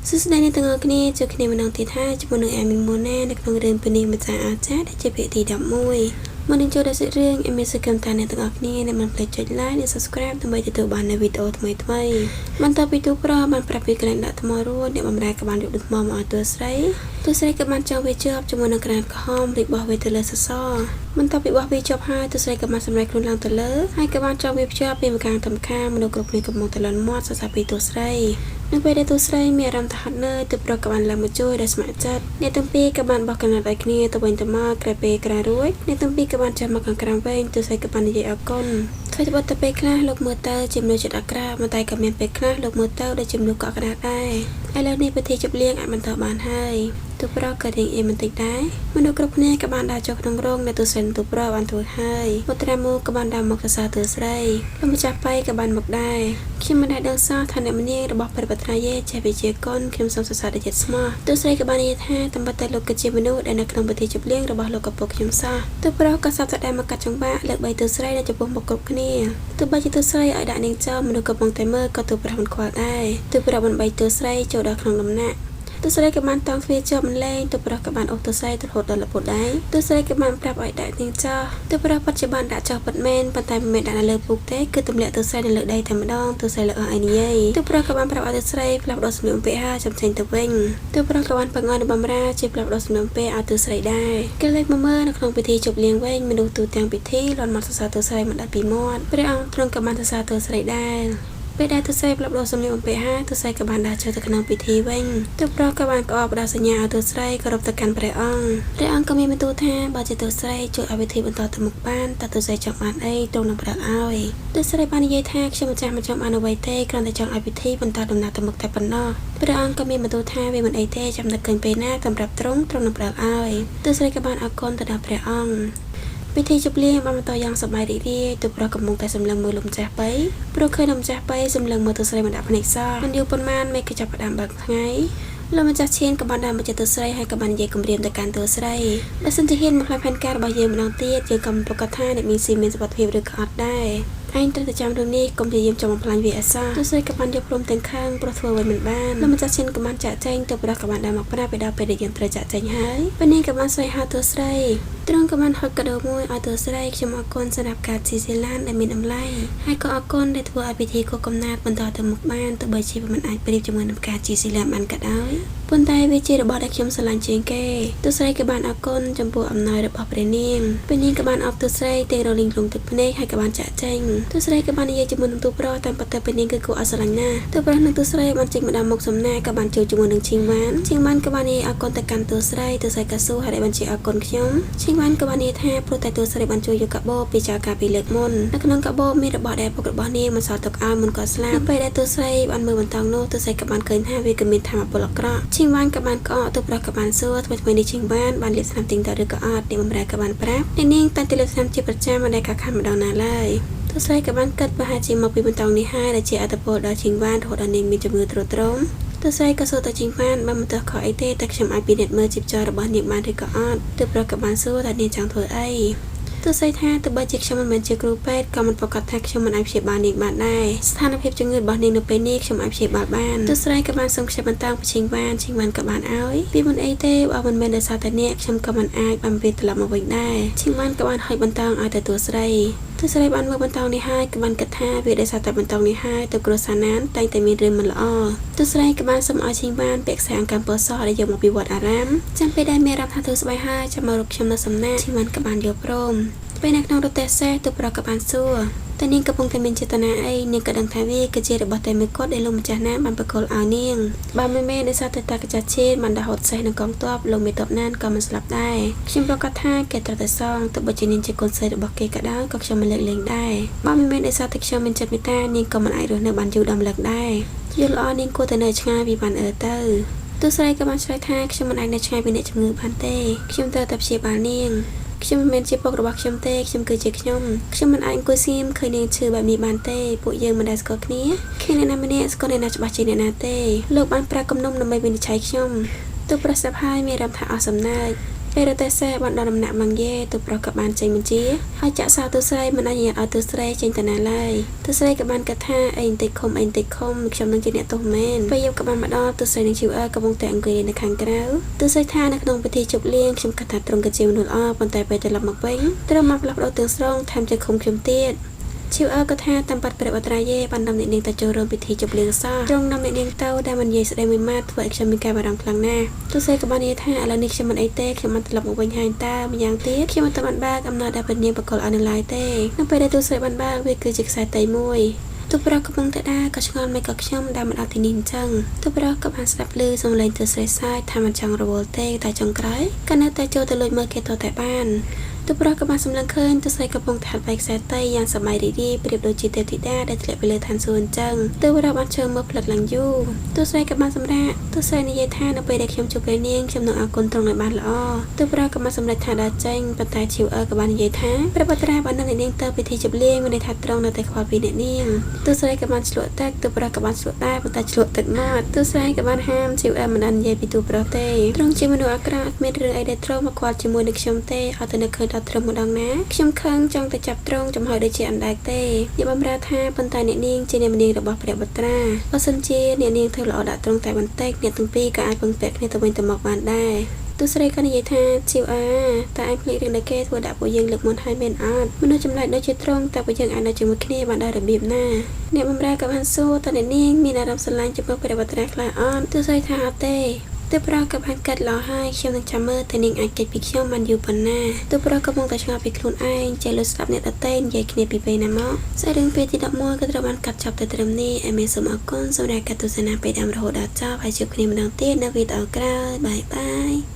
សួស្តីអ្នកទាំងអស់គ្នាជួបគ្នាម្ដងទៀតហើយជាមួយនឹងអាមីម៉ូណានៅក្នុងរឿងពីនេះម្ចាស់អាចារ្យដែលជាភាគទី11មុននឹងចូលដល់សាច់រឿងអេមីសកម្មតាអ្នកទាំងអស់គ្នាដែលមិនភ្លេចចុច like និង subscribe ដើម្បីទទួលបាននូវវីដេអូថ្មីៗបន្តពីទូប្របានប្រាប់ពីក្លែងដាក់ថ្មរួចអ្នកបម្រើក៏បានយកថ្មមកឲ្យតួស្រីក៏បានចង់វាជាប់ជាមួយនឹងក្រានក្រហមរីកបោះវាទៅលើសសរបន្ទាប់ពីបោះវាជាប់ហើយតួស្រីក៏បានសម្រេចខ្លួនឡើងទៅលើហើយក៏បានចង់វាភ្ជាប់ពីម្ខាងទៅម្ខាងមនុស្សគ្រប់គ្នាកំពុងតែលន់មាត់សរសើរពីតួស្រីនៅពេលដែលតួស្រីមានអារម្មណ៍ថាហត់នឿយទើបប្រុសក៏បានឡើងមកជួយដោយស្ម័គ្រចិត្តអ្នកទាំងពីរក៏បានបោះកណាត់ឲ្យគ្នាទៅវិញទៅមកក្រោយពេលក្រោយរួចអ្នកទាំងពីរក៏បានចាំមកខាងក្រៅវិញតួស្រីក៏បាននិយាយអរគុណធ្វើត្បិតតែពេលខ្លះលោកមើលទៅជាមនុស្សចិត្តអាក្រក់ប៉ុន្តែក៏មានពេលខ្លះលោកមើលទៅដូចជាមនុស្សកក់ក្ដៅដែរឥឡូវនេះពិធីជប់លៀងអាចបន្តបានហើយទូប្រក៏រៀងអៀនបន្តិចដែរមនុស្សគ្រប់គ្នាក៏បានដើរចូលក្នុងរោងដែលទូសិនទូប្របានធ្វើហើយបុត្រាមូក៏បានដើរមកសរសើរតួស្រីលោកម្ចាស់បៃក៏បានមកដែរខ្ញុំមិនដែលដឹងសោះថាអ្នកម្នាងរបស់ព្រះបត្រាយេចេះវិជាកុនខ្ញុំសូមសរសើរដោយចិត្តស្មោះតួស្រីក៏បាននិយាយថាតាមពិតតែលោកគឺជាមនុស្សដែលនៅក្នុងពិធីជប់លៀងរបស់លោកឪពុកខ្ញុំសោះទូប្រក៏សាប់តែមកកាត់ចង្វាក់លើកបីតួស្រីនៅចំពោះមុខគ្រប់គ្នាទោះបីជាតួស្រីឲ្យដាក់នាងចោលមនុស្សកំពុងតែមើលក៏ទូប្រមិនខ្វល់ដែរទូប្របានបីតួស្រីចូលដល់ក្នុងដំណាក់តួស្រីក៏បានតង់ទ្វារជាប់មិនលែងទូប្រក៏បានអូសតួស្រីទៅរហូតដល់លពុតដែរតួស្រីក៏បានប្រាប់ឲ្យដាក់នាងចោលទូប្របច្ចុប្បន្នដាក់ចោលពិតមែនប៉ុន្តែមិនមែនដាក់នៅលើពុកទេគឺទម្លាក់តួស្រីនៅលើដីតែម្ដងតួស្រីលើអស់ឯនិយាយទូប្រក៏បានប្រាប់ឲ្យតួស្រីផ្លាស់ប្ដូរសម្លៀកបំពាក់ហើយចាំចេញទៅវិញទូប្រក៏បានបង្អន់នៅបំរើជាផ្លាស់ប្ដូរសម្លៀកបំពាក់ឲ្យតួស្រីដែរគេលេចមកមើលនៅក្នុងពិធីជប់លៀងវិញមនុស្សទូទាំងពិធីលន់មាត់សរសើរតួស្រីមិនដាច់ពីមាត់ព្រះអង្គទ្រង់ក៏បានសរសើរតួស្រីដែរពេលដែលទស្ស័យផ្លាប់ដោះសម្លៀកបំពាក់ហើយទស្ស័យក៏បានដើរចូលទៅក្នុងពិធីវិញទូប្រក៏បានក្អកផ្ដល់សញ្ញាឲ្យទស្ស័យគោរពទៅកាន់ព្រះអង្គក៏មានបន្ទូលថាបើជាទស្ស័យជួយឲ្យពិធីបន្តទៅមុខបានតើទស្ស័យចង់បានអីទ្រង់នឹងផ្ដល់ឲ្យទស្ស័យបាននិយាយថាខ្ញុំម្ចាស់មិនចង់បានអ្វីទេគ្រាន់តែចង់ឲ្យពិធីបន្តដំណើរទៅមុខតែប៉ុណ្ណោះព្រះអង្គក៏មានបន្ទូលថាវាមិនអីទេចាំនឹកឃើញពេលណាសម្រាប់ទ្រង់នឹងផ្ដល់ឲ្យទស្ស័យក៏បានអរគុណទៅដល់ព្រះអង្គពិធីជប់លៀងបានបន្តយ៉ាងសប្បាយរីករាយទូប្រកំពុងតែសម្លឹងមើលលោកម្ចាស់បៃព្រោះឃើញលោកម្ចាស់បៃសម្លឹងមើលទស្ស័យមិនដាក់ភ្នែកសោះមិនយូរប៉ុន្មានមេក៏ចាប់ផ្ដើមបើកថ្ងៃលោកម្ចាស់ឈៀនក៏បានដើរមកជិតទស្ស័យហើយក៏បាននិយាយគម្រាមទៅកាន់ទស្ស័យបើសិនជាហ៊ានមកផ្លាស់ផែនការរបស់យើងម្ដងទៀតយើងក៏មិនប្រកាសថាអ្នកមានសុខភាពឬក៏អត់ដែរឯងត្រូវតែចាំរឿងនេះកុំព្យាយាមចង់បំផ្លាញវាអសោះទស្ស័យក៏បានយកព្រមទាំងខាងព្រោះធ្វើអ្វីមិនបានលោកម្ចាស់ឈៀនក៏បានចាក់ចែងទៅប្រះក៏បានដើរមកប្រាប់ពេលដល់ពេលដែលយើងត្រូវចាក់ចែងហើយពេលនេះក៏បានស្វែងហៅទស្ស័យទ្រង់ក៏បានហុចកាដូមួយឲ្យទស្ស័យខ្ញុំអរគុណសម្រាប់ការជីស៊ីឡានដែលមានតម្លៃហើយក៏អរគុណដែលធ្វើឲ្យពិធីគោកំណត់បន្តទៅមុខបានទោះបីជាមិនអាចប្រៀបជាមួយនឹងការជីស៊ីឡានបានក៏ដោយប៉ុន្តែវាជារបស់ដែលខ្ញុំស្រឡាញ់ជាងគេទស្ស័យក៏បានអរគុណចំពោះអំណោយរបស់ព្រះនាងពេលនេះក៏បានអបទស្ស័យទាំងរលីងលងទឹកភ្នែកហើយក៏បានចាក់ចែងទស្ស័យក៏បាននិយាយជាមួយនឹងទូប្រតាមពិតទៅពេលនេះគឺគួរឲ្យស្រឡាញ់ណាស់ទូប្រនិងទស្ស័យបានចេញមកដល់មុខសំណាក៏បានជួបជាមួយនឹងឈីងវ៉ានក៏បាននិយាយអរគុណទៅកាន់ទស្ស័យក៏សួរហើយបានជាអរគុណខ្ញុំឈីងវ៉ានក៏បាននិយាយថាព្រោះតែទស្ស័យបានជួយយកកាបូពីចៅការពីលើកមុននៅក្នុងកាបូមានរបស់ដែលពុករបស់នាងមិនសល់ទុកឲ្យមុនក៏ស្លាប់ពេលដែលទស្ស័យបានមើលបន្តនោះទស្ស័យក៏បានឃើញថាវាក៏មានធម៌ពលអាក្រក់ឈីងវ៉ានក៏បានក្អកទូប្រក៏បានសួរថ្មីនេះឈីងវ៉ានបានលាបស្នាមទីងតើឬក៏អត់នាងបំរើក៏បានប្រាប់នាងតែទៅលាបស្នាមជាប្រចាំមិនដែលកាខាំម្ដងណាឡើយទស្ស័យក៏បានគិតប្រហែលជាមកពីបន្តនេះហើយដែលជាអត្តពលដល់ឈីងវ៉ានរហូតដល់នាងមានជំងឺទ្រុឌទ្រោមទស្ស័យក៏សួរទៅឈីងវ៉ានបានមិនទោះខុសអីទេតែខ្ញុំអាចពិនិត្យមើលជីវចររបស់នាងបានឬក៏អត់ទើបប្រក៏បានសួរថានាងចង់ធ្វើអីទស្ស័យថាទោះបីជាខ្ញុំមិនមែនជាគ្រូពេទ្យក៏មិនប្រកាសថាខ្ញុំមិនអាចព្យាបាលនាងបានដែរស្ថានភាពជំងឺរបស់នាងនៅពេលនេះខ្ញុំអាចព្យាបាលបានទស្ស័យក៏បានសូមខ្ចីបន្តពីឈីងវ៉ានក៏បានឲ្យពីមិនអីទេបើមិនមែនដោយសារតែអ្នកខ្ញុំក៏មិនអាចបានវាត្រឡប់មកវិញដែរឈីងវ៉ានក៏បានហុចបន្តឲ្យទៅទស្ស័យបានមើលបន្តនេះហើយក៏បានគិតថាវាដោយសារតែបន្តនេះហើយទៅគ្រួសារណានតែងតែមានរឿងមិនល្អទស្ស័យក៏បានសូមឲ្យឈីងវ៉ានពាក់ខ្សែអង្កាំពណ៌សដែលយកមកពីវត្តអារាមចាំពេលដែលមានអារម្មណ៍ថាធ្វើស្បែកហើយចាំមករកខ្ញុំនៅសំណាក់ឈីងវ៉ានក៏បានយល់ព្រមពេលនៅក្នុងរថសេះទូប្រក៏បានសួរតែនាងកំពុងតែមានចេតនាអីនាងក៏ដឹងថាវាគឺជារបស់តែមួយគត់ដែលលោកម្ចាស់ណានបានប្រគល់ឲ្យនាងបើមិនមែនដោយសារតែតាកចាស់ឈេនបានដោះហត់សេះនឹងកងទ័ពលោកមេតបណានក៏មិនស្លាប់ដែរខ្ញុំប្រកាសថាគេត្រូវតែសងទោះបីជានាងជាកូនស្រីរបស់គេក៏ដោយក៏ខ្ញុំមិនលើកលែងដែរបើមិនមែនដោយសារតែខ្ញុំមានចិត្តមេត្តានាងក៏មិនអាចរស់នៅបានយូរដល់ម្លឹកដែរយល់ល្អនាងគួរតែនៅឆ្ងាយពីបានទៅទស្ស័យក៏បានឆ្លើយថាខ្ញុំមិនអាចនៅឆ្ងាយពីអ្នកជំងឺបានទេខ្ញុំត្រូវតែព្យាបាលនាងខ្ញុំមិនមែនជាពុករបស់ខ្ញុំទេខ្ញុំគឺជាខ្ញុំមិនអាចអង្គុយស្ងៀមឃើញនាងឈឺបែបនេះបានទេពួកយើងមិនដែលស្គាល់គ្នាអ្នកណាម្នាក់ស្គាល់អ្នកណាច្បាស់ជាអ្នកណាទេលោកបានប្រាគំនុំដើម្បីវិនិច្ឆ័យខ្ញុំទូប្រសិទ្ធហើយមានអារម្មណ៍ថាអស់សំណើច ពេលរតែសេបានដល់ដំណាក់បางយេទូប្រុសក៏បានចេញបញ្ជាហើយចាក់សោទូស្រីមិនអនុញ្ញាតឲ្យទូស្រីចេញទៅណាឡើយទូស្រីក៏បានគិតថាអីបន្តិចខំខ្ញុំនឹងជាអ្នកទោសមែនពេលយប់ក៏បានមកដល់ទូស្រីនឹងជីវអើកំពុងតែអង្គុយនៅខាងក្រៅទូស្រីថានៅក្នុងពិធីជប់លៀងខ្ញុំគិតថាទ្រង់ក៏ជាមនុស្សល្អប៉ុន្តែពេលត្រឡប់មកវិញទ្រង់មកផ្លាស់ប្ដូរទាំងស្រុងថែមទាំងឃុំខ្ញុំទៀតជីវអើក៏ថាតាមបាត់ព្រះបត្រាយេបាននាំអ្នកនាងទៅចូលរួមពិធីជប់លៀងសោះទ្រង់នាំអ្នកនាងទៅដែលមិននិយាយស្ដីមួយម៉ាត់ធ្វើឲ្យខ្ញុំមានការបារម្ភខ្លាំងណាស់ទូស្រីក៏បាននិយាយថាឥឡូវនេះខ្ញុំមិនអីទេខ្ញុំបានត្រឡប់មកវិញហើយតម្យ៉ាងទៀតខ្ញុំមិនទៅបានបើកអំណត់ដែលព្រះនាងបកលឲ្យនៅឡើយទេនៅពេលដែលទូស្រីបានបើកវាគឺជាខ្សែតៃមួយទូប្រុសកំពុងតែដើរក៏ឆ្ងល់មិនក៏ខ្ញុំដែលមកដល់ទីនេះអញ្ចឹងទូប្រុសក៏បានស្ដាប់ឮសំឡេងទូស្រីសើចថាមិនចង់រវល់ទេតែចុងក្រោយក៏នៅតែចូលទៅលួចមើលគេតតែបានទូប្រុសក៏បានសម្លឹងឃើញទូស្រីកំពុងតែហាត់បែកខ្សែតៃយ៉ាងសប្បាយរីករាយប្រៀបដូចជាទេពធីតាដែលធ្លាក់ពីលើឋានសួគ៌អញ្ចឹងទូប្រុសបានឈរមើលផ្លិតឡើងយូរទូស្រីក៏បានសម្រាកទូស្រីនិយាយថានៅពេលដែលខ្ញុំជួបព្រះនាងខ្ញុំនឹងអរគុណទ្រង់ឲ្យបានល្អទូប្រុសក៏បានសម្រេចថាដើរចេញប៉ុន្តែជីវអើក៏បាននិយាយថាព្រះបត្រាបាននឹងអ្នកនាងទៅពិធីជប់លៀងមានន័យថាទ្រង់នៅតែខ្វល់ពីអ្នកនាងទូស្រីក៏បានឆ្លក់ទឹកទូប្រុសក៏បានឆ្លក់ដែរប៉ុន្តែឆ្លក់ទឹកមាត់ទូស្រីក៏បានហាមជីវអើមិនបាននិយាយពីទូប្រុសទេទ្រង់ជាមនុស្សអាក្រក់មានរឿងអីដែលទ្រង់មកខ្វល់ជាមួយនឹងខ្ញុំទេឲ្យតែនឹកឃើញដល់ទ្រង់ម្ដងណាខ្ញុំខឹងចង់ទៅចាប់ទ្រង់ចំហដូចជាអណ្ដែកទេអ្នកបម្រើថាប៉ុន្តែអ្នកនាងជាអ្នកនាងរបស់ព្រះបត្រាបើសិនជាអ្នកនាងធ្វើល្អដាក់ទ្រង់តែបន្តិចអ្នកទាំងពីរក៏អាចពឹងពាក់គ្នាទៅវិញទៅមកបានដែរទូស្រីក៏និយាយថាជីវអើតែឯងភ្លេចរឿងដែលគេធ្វើដាក់ពួកយើងលើកមុនហើយមែនអត់មនុស្សចម្លែកដូចជាទ្រង់តែពួកយើងអាចនៅជាមួយគ្នាបានដោយរបៀបណាអ្នកបម្រើក៏បានសួរតើអ្នកនាងមានអារម្មណ៍ស្រឡាញ់ចំពោះព្រះបត្រាខ្លះអត់ទូស្រីថាអត់ទេទូប្រុសក៏បានកាត់ឡោហើយខ្ញុំនឹងចាំមើលតែនាងអាចគេចពីខ្ញុំបានយូរប៉ុណ្ណាទូប្រុសក៏មកតែឆ្ងល់ពីខ្លួនឯងចេះលឺស្ដាប់អ្នកដទៃនិយាយគ្នាពីពេលណាមកសាររឿងពេលទី11ក៏ត្រូវបានកាត់ចប់ទៅត្រឹមនេះអេមីសូមអរគុណសម្រាប់ការទស្សនាពេលដើមរហូតដល់ចប់ហើយជួបគ្នាម្ដងទៀតនៅវីដេអូក្រោយបាយបាយ